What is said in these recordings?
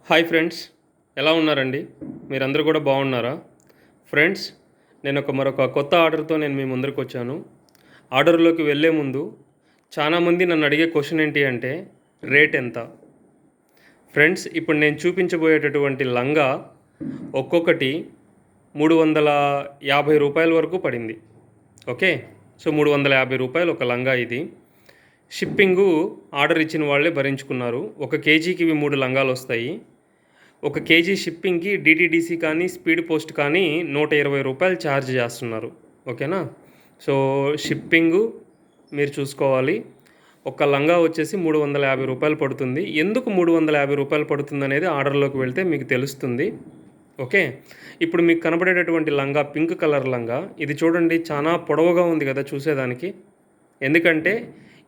Hi friends, ఎలా ఉన్నారండి? మీరందరూ కూడా బాగున్నారా? ఫ్రెండ్స్, నేను మరొక కొత్త ఆర్డర్తో నేను మీ ముందరికి వచ్చాను. ఆర్డర్లోకి వెళ్ళే ముందు చాలామంది నన్ను అడిగే క్వశ్చన్ ఏంటి అంటే రేట్ ఎంత? ఫ్రెండ్స్, ఇప్పుడు నేను చూపించబోయేటటువంటి లంగా ఒక్కొక్కటి 350 రూపాయల వరకు పడింది. ఓకే, సో 350 రూపాయలు ఒక లంగా ఇది. షిప్పింగు ఆర్డర్ ఇచ్చిన వాళ్ళే భరించుకున్నారు. 1 కేజీకి ఇవి 3 లంగాలు వస్తాయి. 1 కేజీ షిప్పింగ్కి డిటీడీసీ కానీ స్పీడ్ పోస్ట్ కానీ 120 రూపాయలు ఛార్జ్ చేస్తున్నారు. ఓకేనా? సో షిప్పింగు మీరు చూసుకోవాలి. ఒక లంగా వచ్చేసి 350 రూపాయలు పడుతుంది. ఎందుకు 350 రూపాయలు పడుతుంది అనేది ఆర్డర్లోకి వెళ్తే మీకు తెలుస్తుంది. ఓకే, ఇప్పుడు మీకు కనబడేటటువంటి లంగా పింక్ కలర్ లంగా, ఇది చూడండి చాలా పొడవుగా ఉంది కదా చూసేదానికి. ఎందుకంటే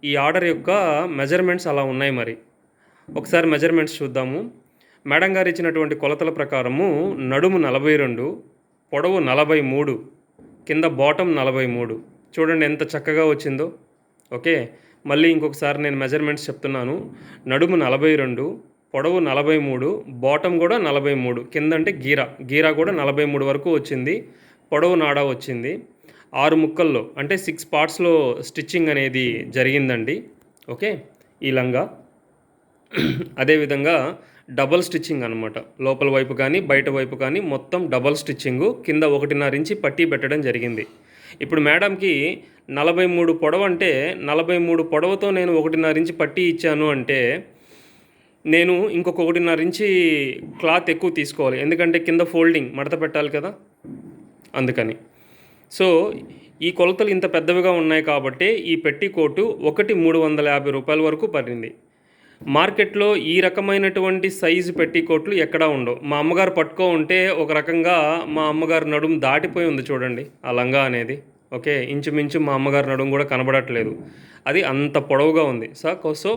ఈ ఆర్డర్ యొక్క మెజర్మెంట్స్ అలా ఉన్నాయి. మరి ఒకసారి మెజర్మెంట్స్ చూద్దాము. మేడం గారు ఇచ్చినటువంటి కొలతల ప్రకారము నడుము 42, పొడవు 43, కింద బాటమ్ 43. చూడండి ఎంత చక్కగా వచ్చిందో. ఓకే, మళ్ళీ ఇంకొకసారి నేను మెజర్మెంట్స్ చెప్తున్నాను. నడుము 42, పొడవు 43, బాటమ్ కూడా 43, కింద అంటే గీరా కూడా 43 వరకు వచ్చింది. పొడవు నాడా వచ్చింది. 6 ముక్కల్లో అంటే 6 పార్ట్స్లో స్టిచ్చింగ్ అనేది జరిగిందండి. ఓకే, ఈ లంగా అదేవిధంగా డబల్ స్టిచ్చింగ్ అనమాట. లోపల వైపు కానీ బయట వైపు కానీ మొత్తం డబల్ స్టిచ్చింగు. కింద 1.5 ఇంచి పట్టీ పెట్టడం జరిగింది. ఇప్పుడు మేడంకి 43 పొడవు అంటే 43 పొడవుతో నేను 1.5 ఇంచి పట్టీ ఇచ్చాను అంటే నేను ఇంకొక 1.5 ఇంచి క్లాత్ ఎక్కువ తీసుకోవాలి. ఎందుకంటే కింద ఫోల్డింగ్ మడత పెట్టాలి కదా, అందుకని. సో ఈ కొలతలు ఇంత పెద్దవిగా ఉన్నాయి కాబట్టి ఈ పెట్టికోటు ఒకటి 350 రూపాయల వరకు పడింది. మార్కెట్లో ఈ రకమైనటువంటి సైజు పెట్టికోట్లు ఎక్కడా ఉండవు. మా అమ్మగారు పట్టుకో ఉంటే ఒక రకంగా మా అమ్మగారు నడుము దాటిపోయి ఉంది చూడండి ఆ లంగా అనేది. ఓకే, ఇంచుమించు మా అమ్మగారి నడుము కూడా కనబడట్లేదు, అది అంత పొడవుగా ఉంది. సో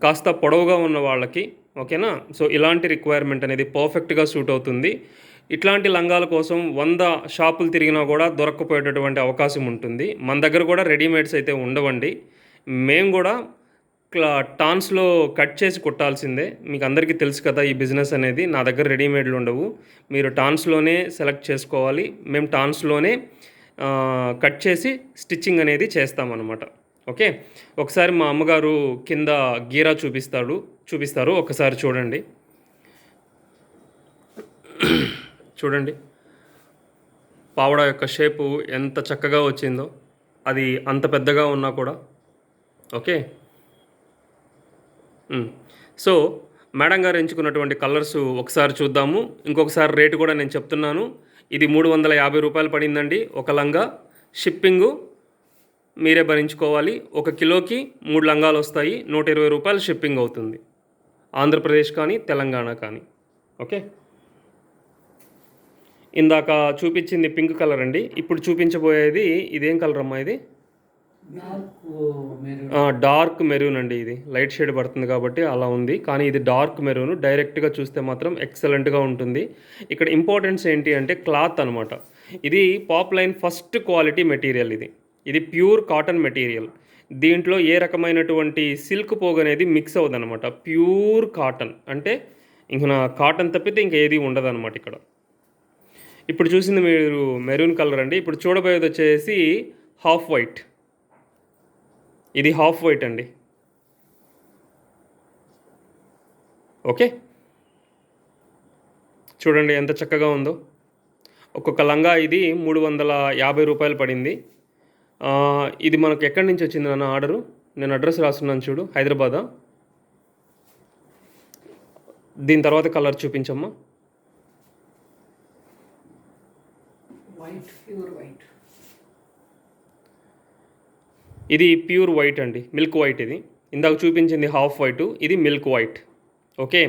కాస్త పొడవుగా ఉన్న వాళ్ళకి ఓకేనా, సో ఇలాంటి రిక్వైర్మెంట్ అనేది పర్ఫెక్ట్గా సూట్ అవుతుంది. ఇట్లాంటి లంగాల కోసం 100 షాపులు తిరిగినా కూడా దొరక్కపోయేటటువంటి అవకాశం ఉంటుంది. మన దగ్గర కూడా రెడీమేడ్స్ అయితే ఉండవండి. మేము కూడా టాన్స్లో కట్ చేసి కుట్టాల్సిందే. మీకు అందరికీ తెలుసు కదా ఈ బిజినెస్ అనేది. నా దగ్గర రెడీమేడ్లు ఉండవు, మీరు టాన్స్లోనే సెలెక్ట్ చేసుకోవాలి. మేము టాన్స్లోనే కట్ చేసి స్టిచ్చింగ్ అనేది చేస్తామన్నమాట. ఓకే, ఒకసారి మా అమ్మగారు కింద గీరా చూపిస్తారు, ఒకసారి చూడండి. చూడండి పావడా యొక్క షేపు ఎంత చక్కగా వచ్చిందో, అది అంత పెద్దగా ఉన్నా కూడా. ఓకే, సో మేడం గారు ఎంచుకున్నటువంటి కలర్స్ ఒకసారి చూద్దాము. ఇంకొకసారి రేటు కూడా నేను చెప్తున్నాను. ఇది 350 రూపాయలు పడిందండి ఒక లంగా. షిప్పింగు మీరే భరించుకోవాలి. 1 కిలోకి 3 లంగాలు వస్తాయి. 120 రూపాయలు షిప్పింగ్ అవుతుంది, ఆంధ్రప్రదేశ్ కానీ తెలంగాణ కానీ. ఓకే, ఇందాక చూపించింది పింక్ కలర్ అండి. ఇప్పుడు చూపించబోయేది ఇదేం కలర్ అమ్మా? ఇది డార్క్ మెరూన్ అండి. ఇది లైట్ షేడ్ పడుతుంది కాబట్టి అలా ఉంది, కానీ ఇది డార్క్ మెరూన్. డైరెక్ట్గా చూస్తే మాత్రం ఎక్సలెంట్గా ఉంటుంది. ఇక్కడ ఇంపార్టెన్స్ ఏంటి అంటే క్లాత్ అనమాట. ఇది పాప్లైన్ ఫస్ట్ క్వాలిటీ మెటీరియల్. ఇది ప్యూర్ కాటన్ మెటీరియల్. దీంట్లో ఏ రకమైనటువంటి సిల్క్ పోగు అనేది మిక్స్ అవుతుంది అనమాట. ప్యూర్ కాటన్ అంటే ఇంక కాటన్ తప్పితే ఇంకా ఏది ఉండదు అనమాట ఇక్కడ. ఇప్పుడు చూసింది మీరు మెరూన్ కలర్ అండి. ఇప్పుడు చూడబోయేది వచ్చేసి హాఫ్ వైట్. ఇది హాఫ్ వైట్ అండి. ఓకే, చూడండి ఎంత చక్కగా ఉందో. ఒక్కొక్క లంగా ఇది 350 రూపాయలు పడింది. ఇది మనకు ఎక్కడి నుంచి వచ్చింది అన్న ఆర్డరు? నేను అడ్రస్ రాస్తున్నాను చూడు, హైదరాబాదా. దీని తర్వాత కలర్ చూపించమ్మా. ఇది ప్యూర్ వైట్ అండి, మిల్క్ వైట్. ఇది ఇందాక చూపించింది హాఫ్ వైట్, ఇది milk white. Okay,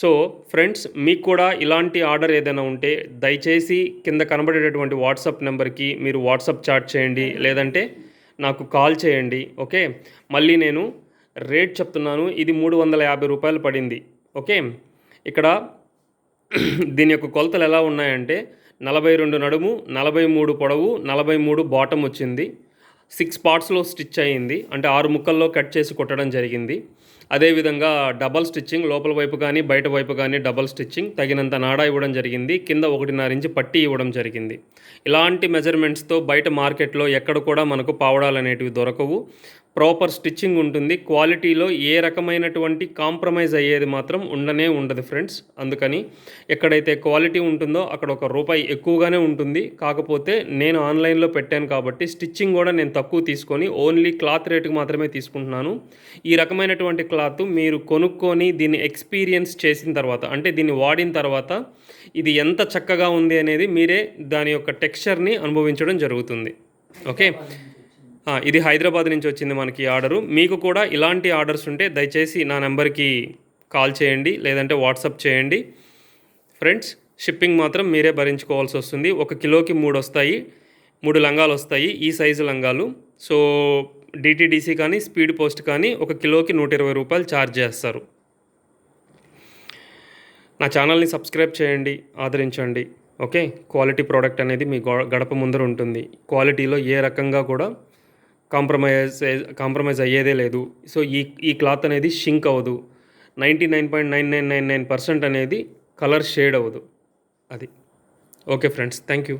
so friends, మీకు కూడా ఇలాంటి ఆర్డర్ ఏదైనా ఉంటే దయచేసి కింద కనబడేటటువంటి వాట్సాప్ నెంబర్కి మీరు వాట్సాప్ చాట్ చేయండి, లేదంటే నాకు కాల్ చేయండి. ఓకే, మళ్ళీ నేను రేట్ చెప్తున్నాను. ఇది 350 రూపాయలు పడింది. ఓకే, ఇక్కడ దీని యొక్క కొలతలు ఎలా ఉన్నాయంటే 42 నడుము, 43 పొడవు, 43 బాటమ్ వచ్చింది. 6 పార్ట్స్లో స్టిచ్ అయ్యింది, అంటే 6 ముక్కల్లో కట్ చేసి కుట్టడం జరిగింది. అదేవిధంగా డబల్ స్టిచ్చింగ్, లోపల వైపు కానీ బయట వైపు కానీ డబల్ స్టిచ్చింగ్, తగినంత నాడా ఇవ్వడం జరిగింది. కింద 1.5 ఇంచ్ పట్టీ ఇవ్వడం జరిగింది. ఇలాంటి మెజర్మెంట్స్తో బయట మార్కెట్లో ఎక్కడ కూడా మనకు పావడాలు అనేటివి దొరకవు. ప్రాపర్ స్టిచ్చింగ్ ఉంటుంది. క్వాలిటీలో ఏ రకమైనటువంటి కాంప్రమైజ్ అయ్యేది మాత్రం ఉండదు ఫ్రెండ్స్. అందుకని ఎక్కడైతే క్వాలిటీ ఉంటుందో అక్కడ ₹1 ఎక్కువగానే ఉంటుంది. కాకపోతే నేను ఆన్లైన్లో పెట్టాను కాబట్టి స్టిచ్చింగ్ కూడా నేను తక్కువ తీసుకొని ఓన్లీ క్లాత్ రేటుకి మాత్రమే తీసుకుంటున్నాను. ఈ రకమైనటువంటి క్లాత్ మీరు కొనుక్కొని దీన్ని ఎక్స్పీరియన్స్ చేసిన తర్వాత, అంటే దీన్ని వాడిన తర్వాత ఇది ఎంత చక్కగా ఉంది అనేది మీరే దాని యొక్క టెక్స్చర్ని అనుభవించడం జరుగుతుంది. ఓకే, ఇది హైదరాబాద్ నుంచి వచ్చింది మనకి ఆర్డరు. మీకు కూడా ఇలాంటి ఆర్డర్స్ ఉంటే దయచేసి నా నెంబర్కి కాల్ చేయండి, లేదంటే వాట్సాప్ చేయండి ఫ్రెండ్స్. షిప్పింగ్ మాత్రం మీరే భరించుకోవాల్సి వస్తుంది. 1 కిలోకి 3 వస్తాయి, 3 లంగాలు వస్తాయి, ఈ సైజు లంగాలు. సో డిటీడీసీ కానీ స్పీడ్ పోస్ట్ కానీ 1 కిలోకి ₹120 ఛార్జ్ చేస్తారు. నా ఛానల్ని సబ్స్క్రైబ్ చేయండి, ఆదరించండి. ఓకే, క్వాలిటీ ప్రోడక్ట్ అనేది మీ గడప ముందర ఉంటుంది. క్వాలిటీలో ఏ రకంగా కూడా కాంప్రమైజ్ అయ్యేదే లేదు. సో ఈ క్లాత్ అనేది షింక్ అవ్వదు. 99.9999% అనేది కలర్ షేడ్ అవ్వదు. అది ఓకే ఫ్రెండ్స్, థ్యాంక్ యూ.